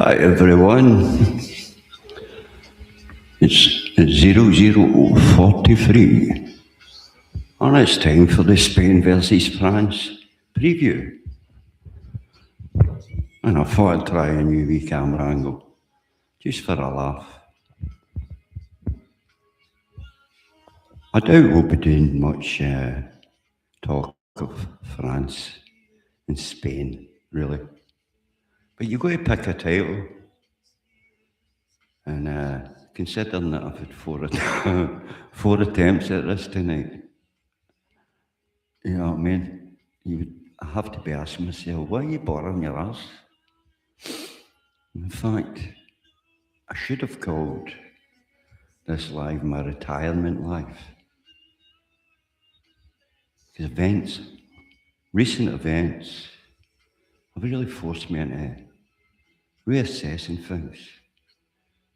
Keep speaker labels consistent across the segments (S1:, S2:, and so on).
S1: Hi everyone. It's 00:43. And it's time for the Spain versus France preview. And I thought I'd try a new wee camera angle, just for a laugh. I doubt we'll be doing much talk of France and Spain, really. But you've got to pick a title. And considering that I've had four attempts at this tonight, you know what I mean? I have to be asking myself, why are you bothering your ass? In fact, I should have called this live my retirement life. Because recent events, have really forced me into reassessing things,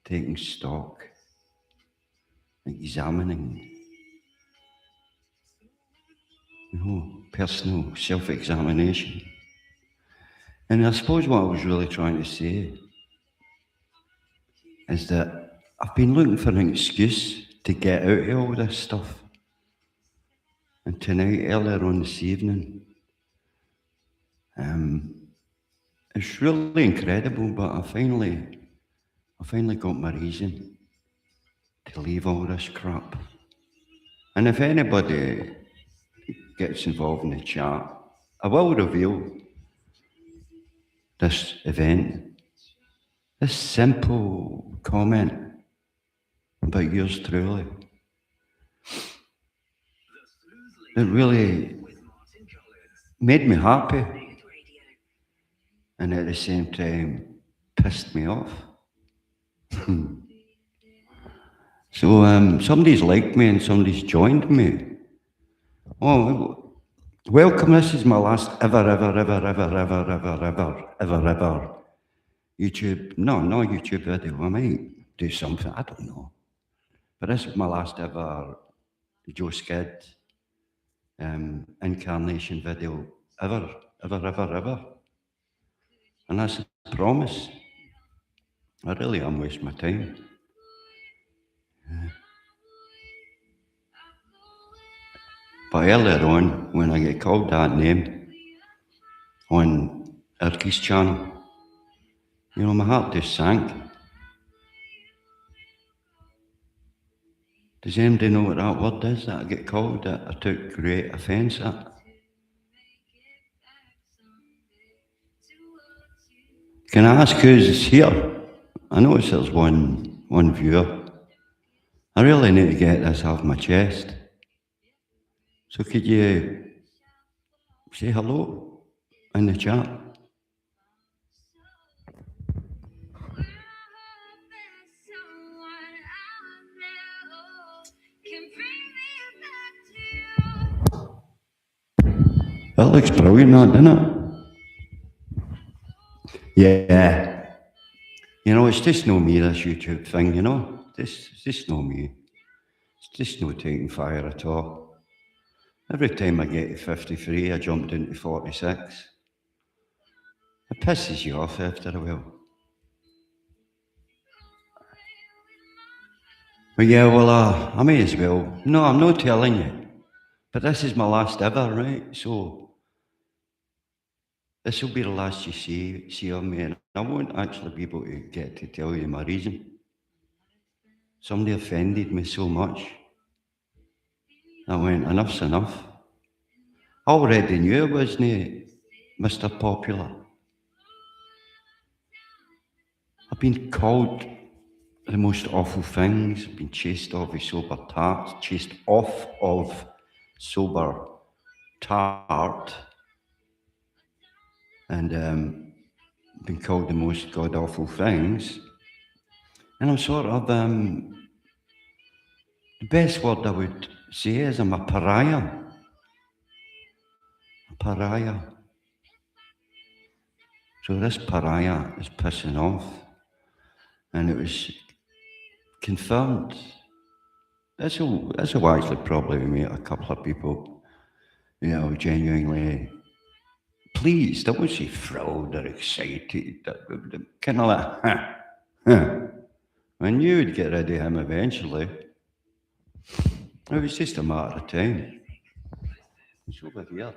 S1: taking stock, examining, personal self-examination. And I suppose what I was really trying to say is that I've been looking for an excuse to get out of all this stuff. And tonight, earlier on this evening, it's really incredible, but I finally got my reason to leave all this crap. And if anybody gets involved in the chat, I will reveal this event, this simple comment about yours truly. It really made me happy and at the same time pissed me off. So somebody's liked me and somebody's joined me. Oh, welcome, this is my last ever YouTube, no YouTube video. I might do something, I don't know. But this is my last ever Joe Skid incarnation video ever. And that's a promise. I really am wasting my time. But earlier on, when I get called that name on Erky's channel, my heart just sank. Does anybody know what that word is that I get called that I took great offence at? Can I ask who's here? I notice there's one viewer. I really need to get this off my chest. So could you say hello in the chat? That looks brilliant, doesn't it? Yeah. It's just no me, this YouTube thing, It's just no me. It's just no taking fire at all. Every time I get to 53, I jumped into 46. It pisses you off after a while. But yeah, well, I may as well. No, I'm not telling you. But this is my last ever, right? So this will be the last you see of me, and I won't actually be able to get to tell you my reason. Somebody offended me so much. I went, enough's enough. I already knew I wasn't Mr. Popular. I've been called the most awful things. I've been chased off of sober tart. And been called the most god-awful things. And I'm sort of, the best word I would say is I'm a pariah. A pariah. So this pariah is pissing off. And it was confirmed. This will actually probably meet a couple of people, genuinely pleased. I wouldn't say thrilled or excited. Kind of like, huh. I knew you'd get rid of him eventually. It was just a matter of time. It's over here.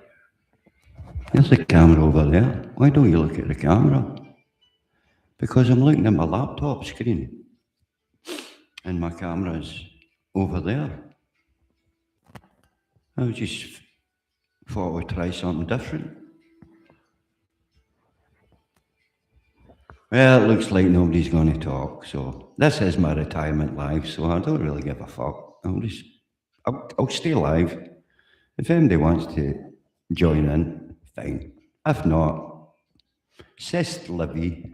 S1: There's the camera over there. Why don't you look at the camera? Because I'm looking at my laptop screen. And my camera's over there. I just thought we'd try something different. Well, it looks like nobody's going to talk, so this is my retirement live, so I don't really give a fuck. I'll stay live. If anybody wants to join in, fine. If not, c'est la vie.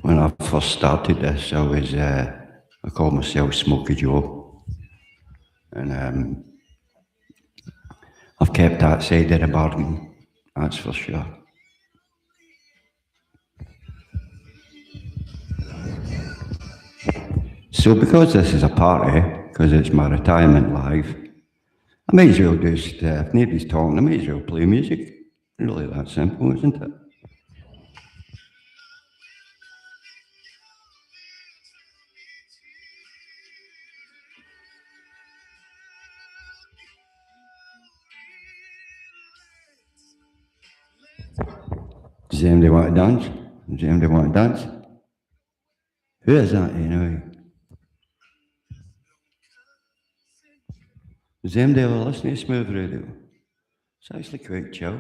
S1: When I first started this, I called myself Smokey Joe. And I've kept that side of the bargain, that's for sure. So because this is a party, because it's my retirement live, I might as well just, if nobody's talking, I might as well play music. Really that simple, isn't it? Does anybody want to dance? Does anybody want to dance? Who is that anyway? Does anybody ever listen to smooth radio? It's actually quite chill.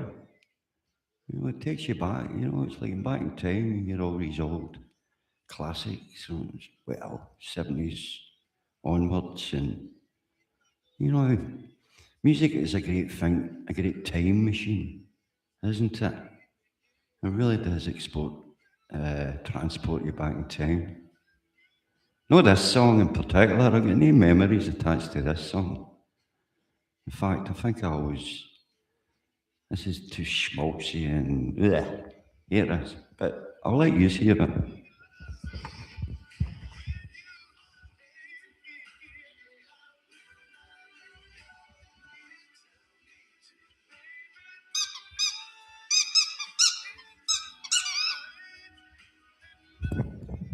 S1: You know, it takes you back, you know, it's like back in time, you hear all these old classics, well, 70s onwards, and, you know, music is a great thing, a great time machine, isn't it? It really does transport you back in time. No, this song in particular, I've got no memories attached to this song. In fact, I think this is too schmaltzy and, here it is, but I'll let you hear it.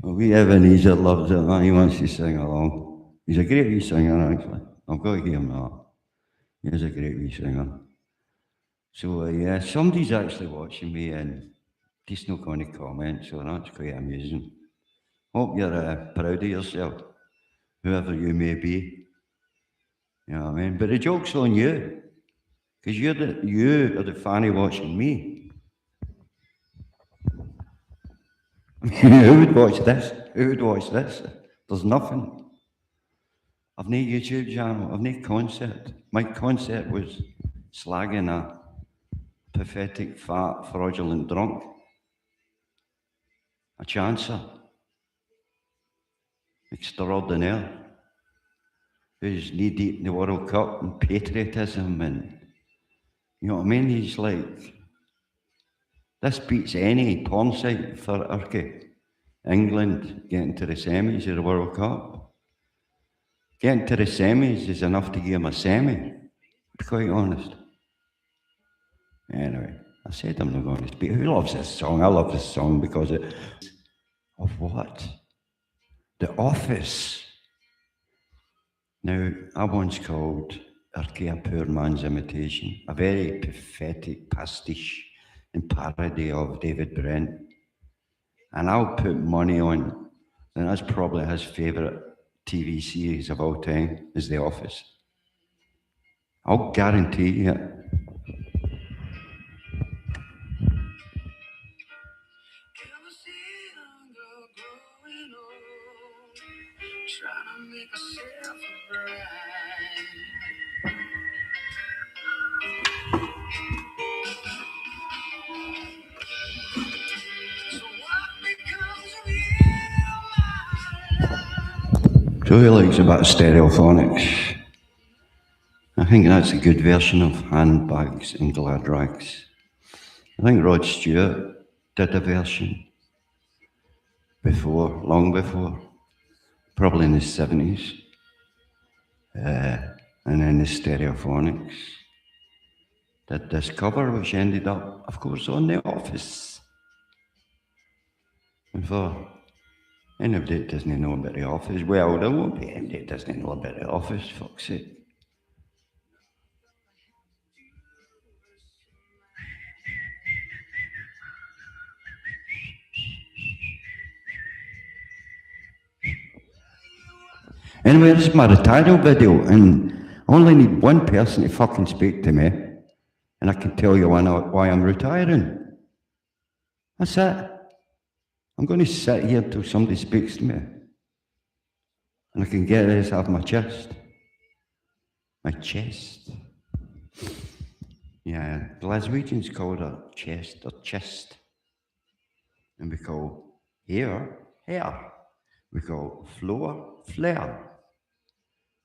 S1: Well, we have an easy that loves it, man. He wants to sing along. He's a great wee singer, actually. I've got to give him that. He is a great wee singer. So, yeah, somebody's actually watching me and just not going to comment, so that's quite amusing. Hope you're proud of yourself, whoever you may be. You know what I mean? But the joke's on you, because you are the fanny watching me. Who would watch this? Who would watch this? There's nothing. I've no YouTube channel. I've no concept. My concept was slagging a pathetic, fat, fraudulent drunk. A chancer. Extraordinaire. Who's knee deep in the World Cup and patriotism and, you know what I mean? He's like, this beats any porn site for Urky. England getting to the semis of the World Cup. Getting to the semis is enough to give him a semi, to be quite honest. Anyway, I said I'm not going to speak. Who loves this song? I love this song because of what? The Office. Now, I once called Urky a poor man's imitation, a very pathetic pastiche and parody of David Brent. And I'll put money on that that's probably his favourite TV series of all time is The Office. I'll guarantee you it. So he likes a bit of stereophonics. I think that's a good version of Handbags and Glad Rags. I think Rod Stewart did a version before, long before, probably in the 70s, and then the Stereophonics did this cover, which ended up, of course, on The Office. And for anybody that doesn't know about The Office, well, there won't be anybody that doesn't know about The Office, fuck's sake. Anyway, this is my retiral video, and I only need one person to fucking speak to me, and I can tell you why I'm retiring. That's it. I'm going to sit here till somebody speaks to me, and I can get this off my chest. My chest. Yeah, the Glaswegians call it a chest or chest. And we call hair, hair. We call floor, flare.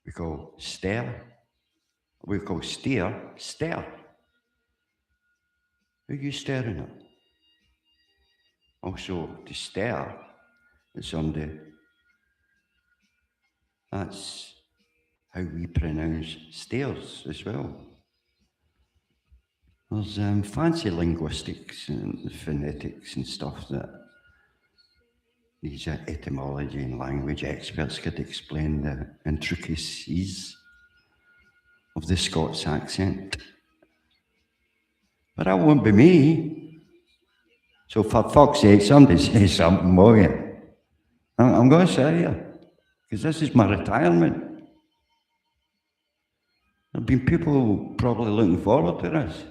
S1: We call stare. We call stare, stare. Who are you staring at? Also, to stare at somebody, that's how we pronounce stairs as well. There's fancy linguistics and phonetics and stuff that these etymology and language experts could explain the intricacies of the Scots accent. But that won't be me. So for fuck's sake, somebody say something, will you? I'm going to say it, because this is my retirement. There have been people probably looking forward to this.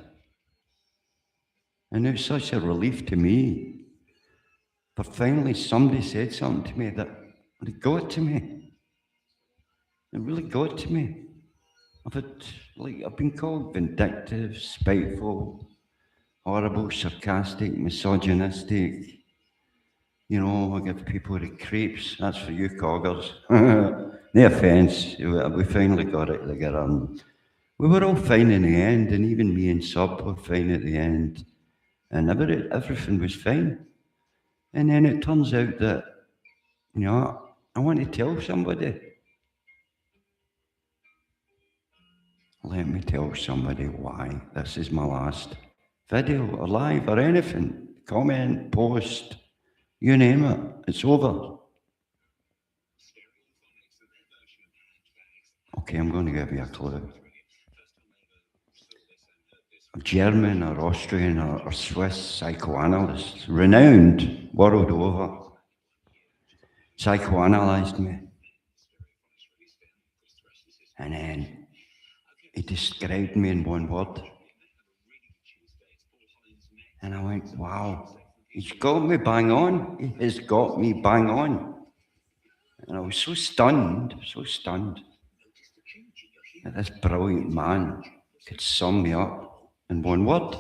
S1: And it's such a relief to me. But finally somebody said something to me that really got to me. It really got to me. I've been called vindictive, spiteful, horrible, sarcastic, misogynistic. You know, I give people the creeps. That's for you coggers. No offence. We finally got it together. We were all fine in the end, and even me and Sub were fine at the end. And everything was fine. And then it turns out that, you know, I want to tell somebody. Let me tell somebody why this is my last video or live or anything. Comment, post, you name it. It's over. Okay, I'm going to give you a clue. A German or Austrian or Swiss psychoanalyst, renowned world over, psychoanalyzed me. And then he described me in one word. And I went, wow, he's got me bang on. He has got me bang on. And I was so stunned that this brilliant man could sum me up in one word.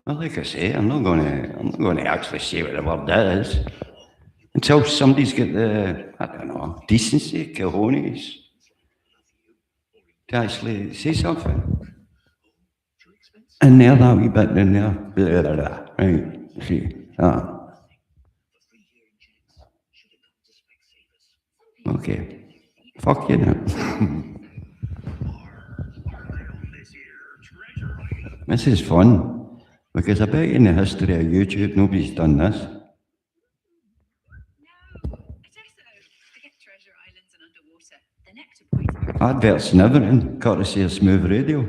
S1: Well, like I say, I'm not going to actually say what the word is until somebody's got the, I don't know, decency, cojones to actually say something. And there, that wee bit in there, blah, blah, blah. Right, see, Okay, fuck you now. This is fun, because I bet in the history of YouTube, nobody's done this. Adverts and everything, courtesy of Smooth Radio.
S2: No,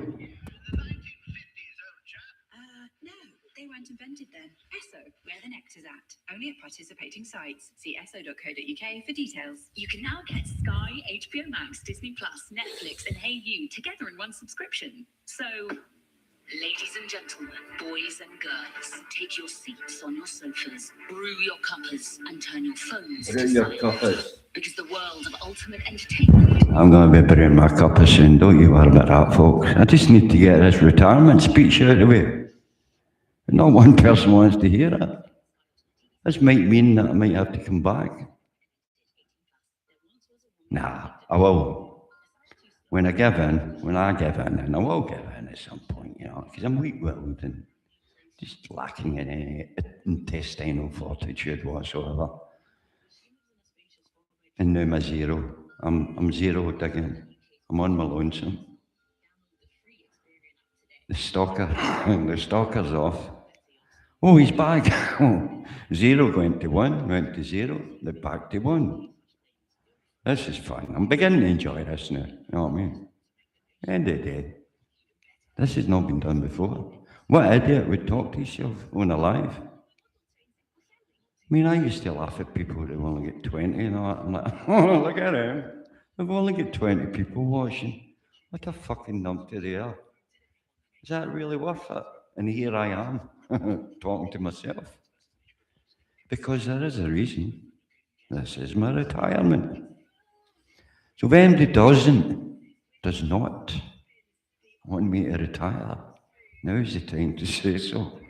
S2: they weren't invented then. Esso, where the nectar's at. Only at participating sites. See esso.co.uk for details. You can now get Sky, HBO Max, Disney Plus, Netflix, and Hey You together in one subscription. So, ladies and gentlemen, boys and girls, take your seats on your sofas, brew your cuppers, and turn your phones to silent. Because the world of ultimate entertainment.
S1: I'm going to be brewing my cup soon, don't you worry about that, folks. I just need to get this retirement speech out of the way. Not one person wants to hear it. This might mean that I might have to come back. Nah, I will. When I give in, and I will give in at some point, you know, because I'm weak-willed and just lacking in any intestinal fortitude whatsoever. And now my zero. I'm zero digging. I'm on my lonesome. The stalker's off. Oh, he's back. Oh, zero going to one, went to zero, then back to one. This is fun. I'm beginning to enjoy this now. You know what I mean? End of the day. This has not been done before. What idiot would talk to himself on a live? I mean, I used to laugh at people who only get 20 and all that. I'm like, oh, look at him. I've only got 20 people watching. What a fucking numpty they are. Is that really worth it? And here I am, talking to myself. Because there is a reason. This is my retirement. So if anybody does not want me to retire, now's the time to say so.
S2: Whether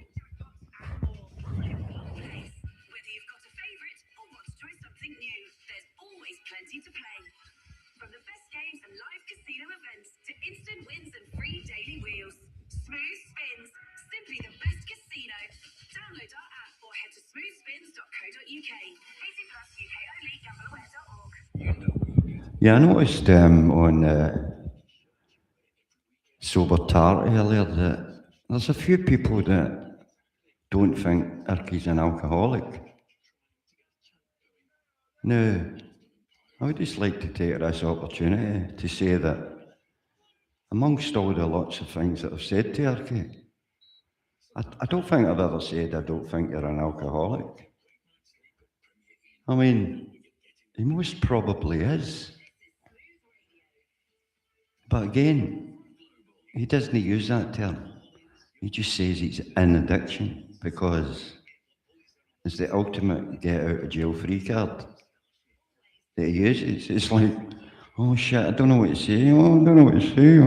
S2: you've got a favourite or want to try something new, there's always plenty to play. From the best games and live casino events to instant wins and free daily wheels. Smooth Spins, simply the best casino. Download our app or head to smoothspins.co.uk. 18 plus UK only, gambleaware.org.
S1: Yeah, I noticed on Sober Tart earlier that there's a few people that don't think Irky's an alcoholic. Now, I would just like to take this opportunity to say that amongst all the lots of things that I've said to Irky, I don't think I've ever said I don't think you're an alcoholic. I mean, he most probably is. But again, he doesn't use that term. He just says he's in addiction because it's the ultimate get out of jail free card that he uses. It's like, oh shit, I don't know what to say. Oh, I don't know what to say.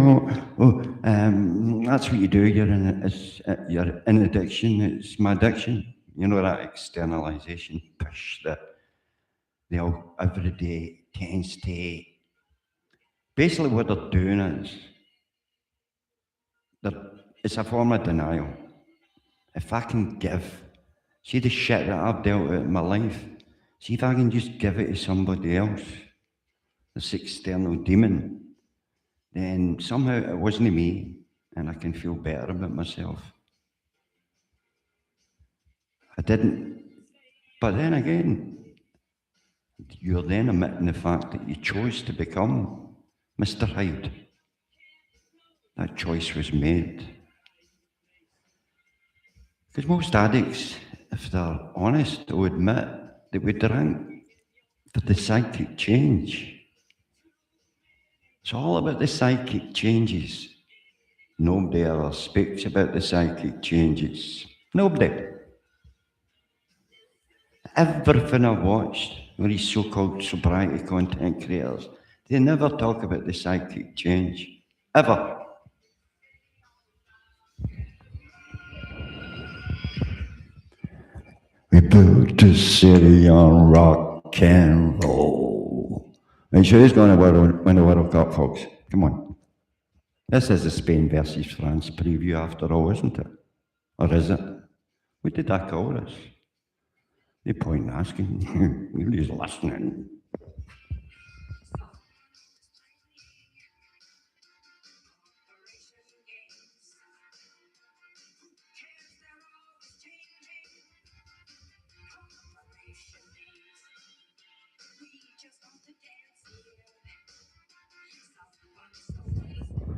S1: That's what you do. You're in addiction. It's my addiction. You know, that externalization push that the everyday tends to. Basically, what they're doing is it's a form of denial. If I can give, see the shit that I've dealt with in my life, see if I can just give it to somebody else, this external demon, then somehow it wasn't me, and I can feel better about myself. I didn't. But then again, you're then admitting the fact that you chose to become Mr. Hyde. That choice was made. Because most addicts, if they're honest, will admit that we drink for the psychic change. It's all about the psychic changes. Nobody ever speaks about the psychic changes. Nobody. Everything I've watched with these so-called sobriety content creators, they never talk about the psychic change. Ever. We built a city on rock and roll. Are you sure he's going to win the World Cup, folks? Come on. This is the Spain versus France preview after all, isn't it? Or is it? What did I call this? No point in asking. Nobody's listening.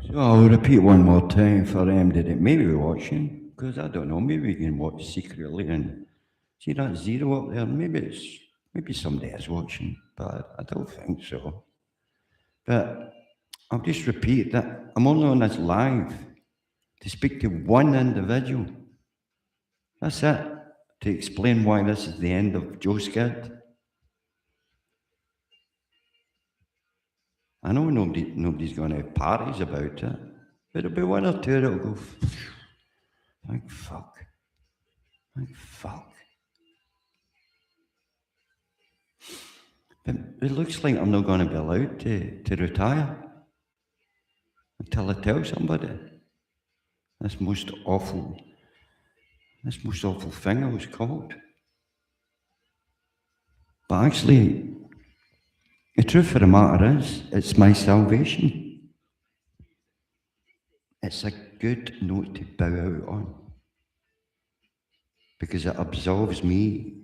S1: So I'll repeat one more time for them that may be watching, because I don't know, maybe you can watch secretly and see that zero up there. Maybe somebody is watching, but I don't think so. But I'll just repeat that I'm only on this live to speak to one individual. That's it, to explain why this is the end of Joe Skid. I know nobody's going to have parties about it, but there'll be one or two that'll go, thank fuck. Thank fuck. But it looks like I'm not going to be allowed to retire until I tell somebody. This most awful this most awful thing I was called. But actually, the truth of the matter is, it's my salvation. It's a good note to bow out on, because it absolves me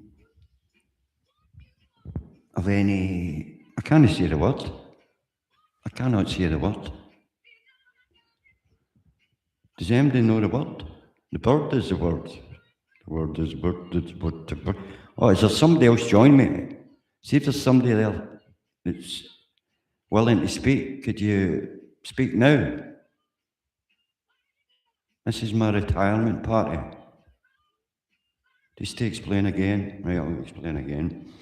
S1: of any... I can't say the word. I cannot say the word. Does anybody know the word? The bird is the word. The word is bird, it's bird, the bird. Oh, is there somebody else join me? See if there's somebody there that's willing to speak. Could you speak now? This is my retirement party. Just to explain again. Right, I'll explain again.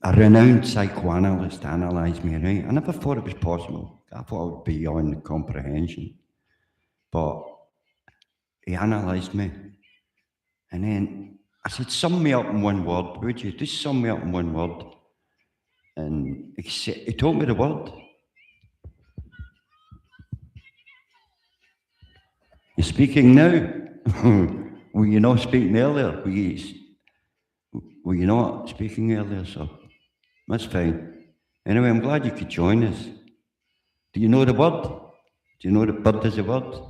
S1: A renowned psychoanalyst analysed me, right? I never thought it was possible. I thought I would be beyond comprehension. But he analysed me. And then I said, sum me up in one word, would you? Just sum me up in one word. And he told me the word. You're speaking now. Were you not speaking earlier? Were you not speaking earlier, sir? That's fine. Anyway, I'm glad you could join us. Do you know the word? Do you know that bird is a word?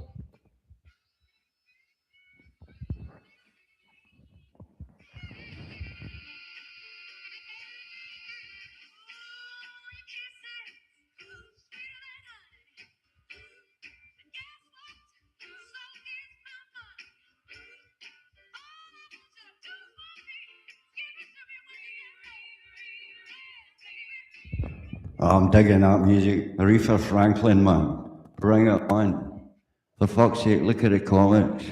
S1: I'm digging that music. Aretha Franklin, man. Bring it on. For fuck's sake, look at the comments.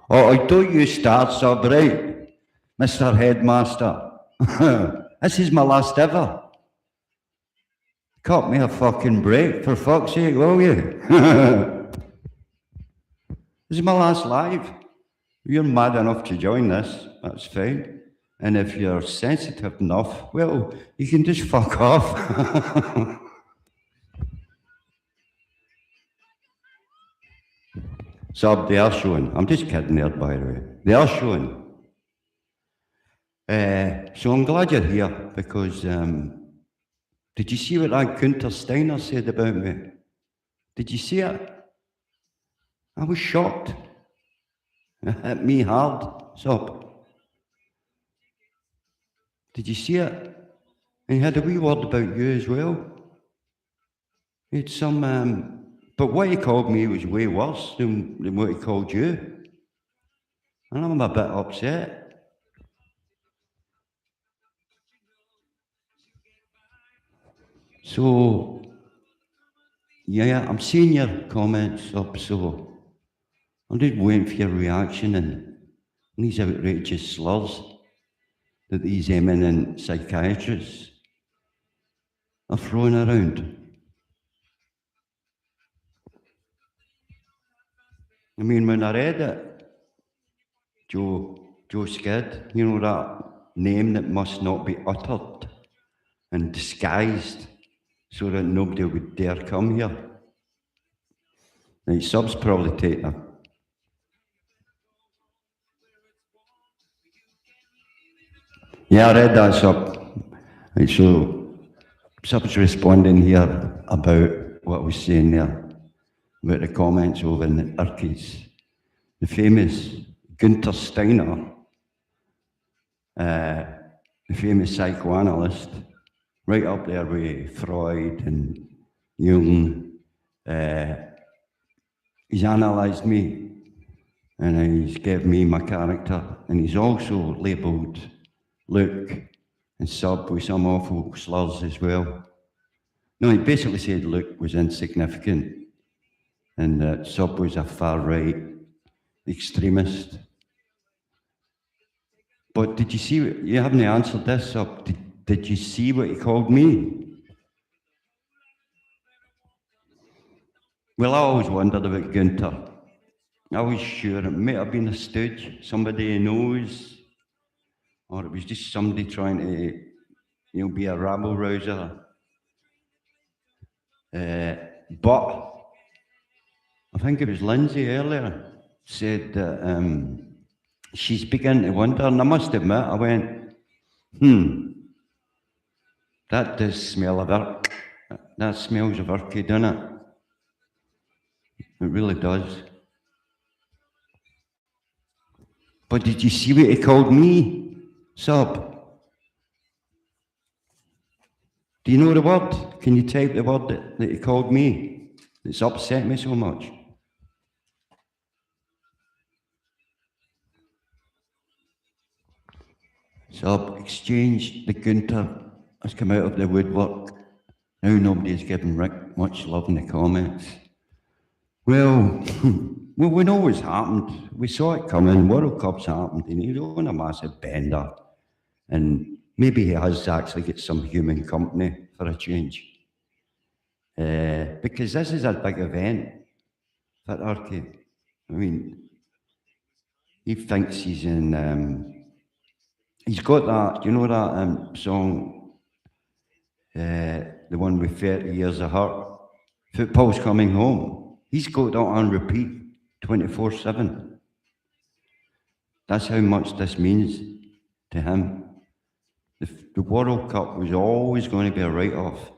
S1: Oh, don't you start, sub, right? Mr. Headmaster. This is my last ever. Cut me a fucking break, for fuck's sake, will you? This is my last live. If you're mad enough to join this, that's fine. And if you're sensitive enough, well, you can just fuck off. Sub, they are showing. I'm just kidding there, by the way. They are showing. So I'm glad you're here, because did you see what that Gunther Steiner said about me? Did you see it? I was shocked. It hit me hard, Sub. Did you see it? And he had a wee word about you as well. He had some, but what he called me was way worse than what he called you. And I'm a bit upset. So, yeah, I'm seeing your comments up, so I'm just waiting for your reaction and these outrageous slurs that these eminent psychiatrists are throwing around. I mean, when I read it, Joe Skid, you know, that name that must not be uttered and disguised so that nobody would dare come here. Now, Sub's probably take that. Yeah, I read that, Sub. Right, so Sub's responding here about what I was saying there, about the comments over in the Urquies. The famous Gunther Steiner, the famous psychoanalyst, right up there with Freud and Jung. He's analysed me, and he's given me my character, and he's also labelled Luke and Sub with some awful slurs as well. No, he basically said Luke was insignificant, and that Sub was a far-right extremist. But did you see, you haven't answered this, Sub, did you see what he called me? Well, I always wondered about Gunther. I was sure it may have been a stooge, somebody he knows, or it was just somebody trying to, be a rabble-rouser. But I think it was Lindsay earlier said that she's beginning to wonder, and I must admit, I went, that does smell of irk. That smells of irky, doesn't it? It really does. But did you see what he called me, Sub? Do you know the word? Can you type the word that he called me? It's upset me so much. Sub, exchange the Gunter has come out of the woodwork. Now nobody's giving Rick much love in the comments. Well, we know what's happened. We saw it coming. World Cup's happened, and he's on a massive bender. And maybe he has actually got some human company for a change. Because this is a big event for Archie. I mean, he thinks he's in. He's got that, you know that song, the one with 30 Years of Hurt, Football's Coming Home. He's got that on repeat 24/7. That's how much this means to him. The World Cup was always going to be a write-off.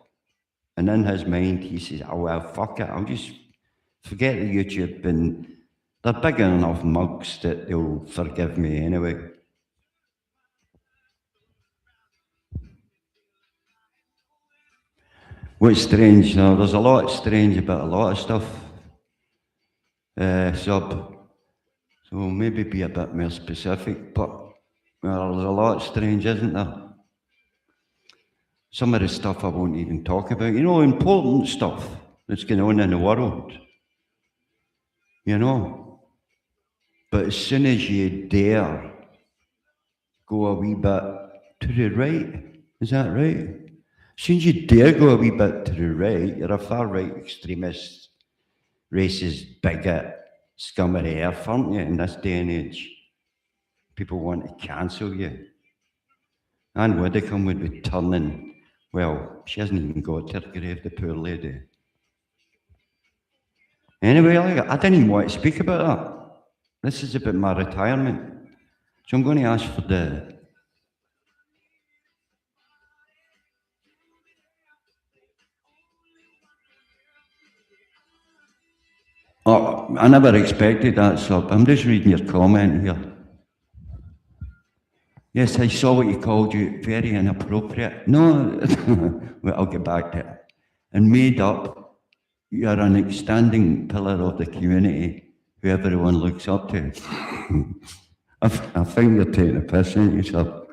S1: And in his mind, he says, oh, well, fuck it. I'll just forget the YouTube. And they're big enough mugs that they'll forgive me anyway. What's strange now? There's a lot strange about a lot of stuff. Sub. So maybe be a bit more specific, but well, there's a lot strange, isn't there? Some of the stuff I won't even talk about. You know, important stuff that's going on in the world. You know? But as soon as you dare go a wee bit to the right, is that right? As soon as you dare go a wee bit to the right, you're a far-right extremist, racist, bigot, scum of the earth, aren't you, in this day and age? People want to cancel you. Anne Widdecombe would be turning, well, she hasn't even got to her grave, the poor lady. Anyway, I didn't even want to speak about that. This is about my retirement. So I'm going to ask for the... Oh, I never expected that, Sub. I'm just reading your comment here. Yes, I saw what you called you, very inappropriate. No, well, I'll get back to it. And made up, you're an outstanding pillar of the community who everyone looks up to. I think you're taking a piss, aren't you, Sub?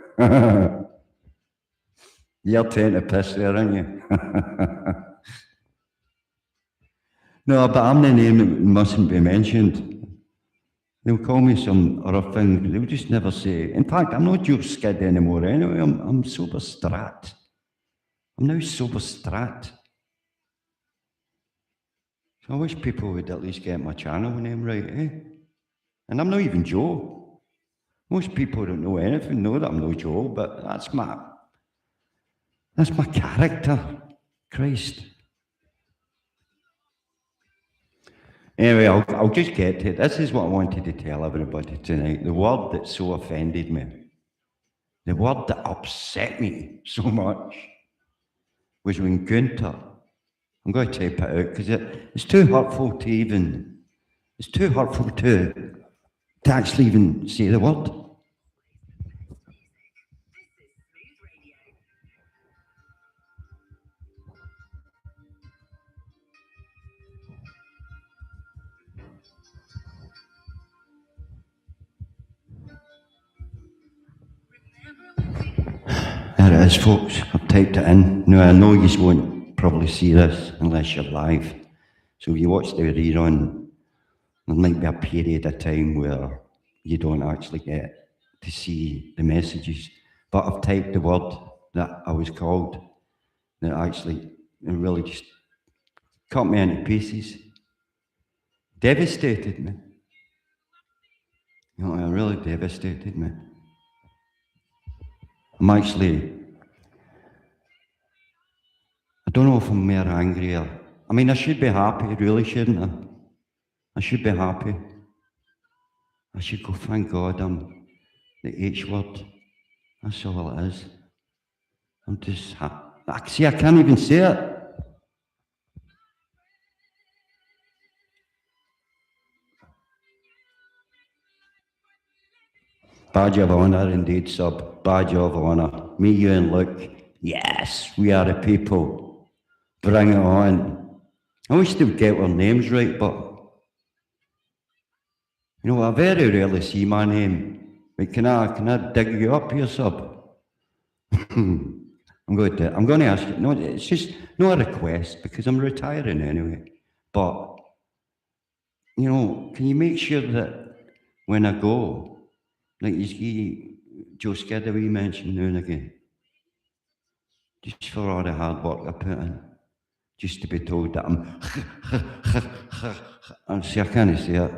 S1: You're taking a piss there, aren't you? No, but I'm the name that mustn't be mentioned. They'll call me some other thing. They'll just never say. In fact, I'm not your skid anymore anyway. I'm sober strat. I'm now sober strat. So I wish people would at least get my channel name right, eh? And I'm not even Joe. Most people don't know anything, know that I'm no Joe, but that's my character. Christ. Anyway, I'll just get to it. This is what I wanted to tell everybody tonight. The word that so offended me, the word that upset me so much, was when Gunter, I'm going to type it out because it's too hurtful to even, it's too hurtful to actually even say the word. There it is, folks. I've typed it in. Now, I know you won't probably see this unless you're live. So if you watch the rerun, there might be a period of time where you don't actually get to see the messages. But I've typed the word that I was called, that actually it really just cut me into pieces. Devastated me. You know, it really devastated me. I'm actually, I don't know if I'm more angry or, I mean, I should be happy, really, shouldn't I? I should be happy. I should go, thank God I'm the H word. That's all it is. I'm just, see, I can't even say it. Badge of honour indeed, sub. Badge of honour. Me, you and Luke. Yes, we are the people. Bring it on. I wish they would get our names right, but you know, I very rarely see my name. But can I dig you up here, sub? I'm going to ask you. No, it's just not a request because I'm retiring anyway. But you know, can you make sure that when I go, like you see Joe Skidaway mentioned now and again, just for all the hard work I put in, just to be told that I'm see, I can't say it.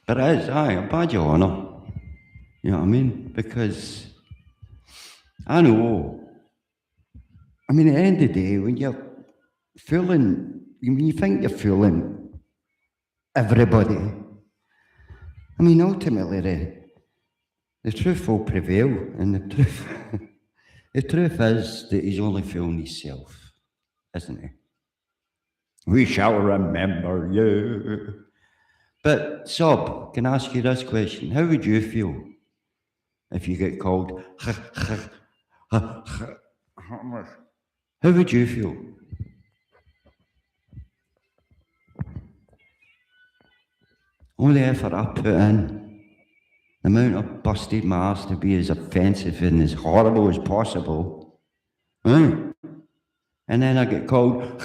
S1: But it is, a badge of honour. You know what I mean? Because I know, I mean, at the end of the day, when you're fooling, when you think you're fooling everybody, I mean, ultimately, the truth will prevail, and the truth is that he's only fooling himself, isn't he? We shall remember you. But, Sob, can I ask you this question? How would you feel if you get called Harmless? How would you feel? All the effort I put in, the amount I busted my arse to be as offensive and as horrible as possible, right? And then I get called